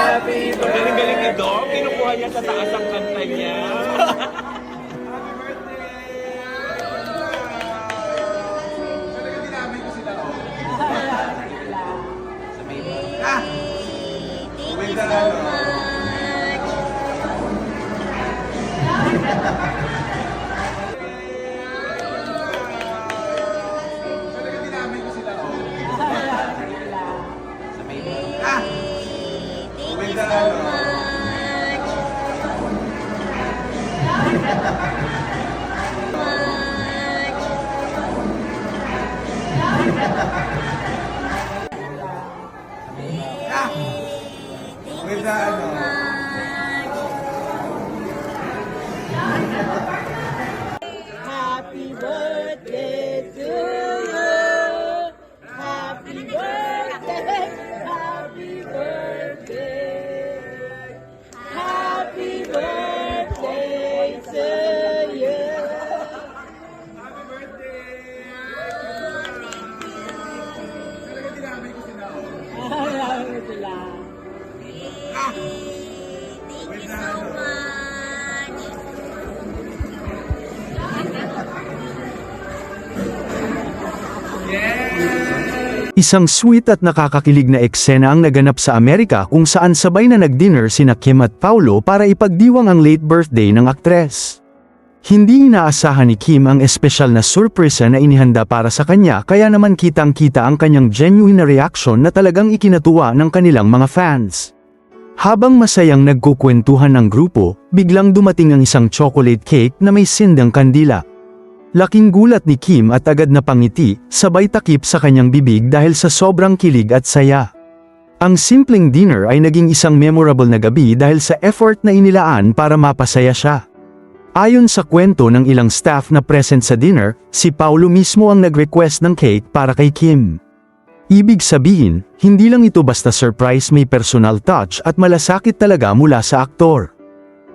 Galing-galing ni Dom. Kinukuha niya sa taas ang kanta niya. Happy birthday to you. Happy birthday. Happy birthday. Happy birthday to you. Happy birthday. Isang sweet at nakakakilig na eksena ang naganap sa Amerika kung saan sabay na nag-dinner sina Kim at Paulo para ipagdiwang ang late birthday ng aktres. Hindi inaasahan ni Kim ang espesyal na surpresa na inihanda para sa kanya, kaya naman kitang-kita ang kanyang genuine na reaksyon na talagang ikinatuwa ng kanilang mga fans. Habang masayang nagkukwentuhan ng grupo, biglang dumating ang isang chocolate cake na may sindang kandila. Laking gulat ni Kim at agad na pangiti, sabay takip sa kanyang bibig dahil sa sobrang kilig at saya. Ang simpleng dinner ay naging isang memorable na gabi dahil sa effort na inilaan para mapasaya siya. Ayon sa kwento ng ilang staff na present sa dinner, si Paulo mismo ang nag-request ng cake para kay Kim. Ibig sabihin, hindi lang ito basta surprise, may personal touch at malasakit talaga mula sa aktor.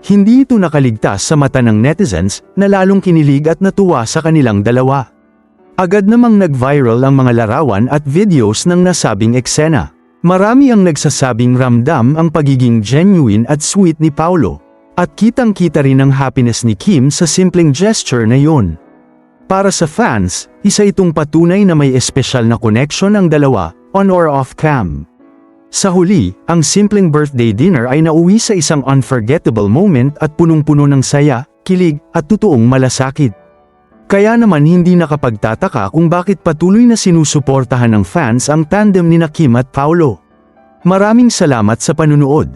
Hindi ito nakaligtas sa mata ng netizens na lalong kinilig at natuwa sa kanilang dalawa. Agad namang nag-viral ang mga larawan at videos ng nasabing eksena. Marami ang nagsasabing ramdam ang pagiging genuine at sweet ni Paulo. At kitang-kita rin ang happiness ni Kim sa simpleng gesture na yun. Para sa fans, isa itong patunay na may espesyal na connection ang dalawa, on or off cam. Sa huli, ang simpleng birthday dinner ay nauwi sa isang unforgettable moment at punong-puno ng saya, kilig, at totoong malasakit. Kaya naman hindi nakapagtataka kung bakit patuloy na sinusuportahan ng fans ang tandem ni Kim at Paulo. Maraming salamat sa panunood.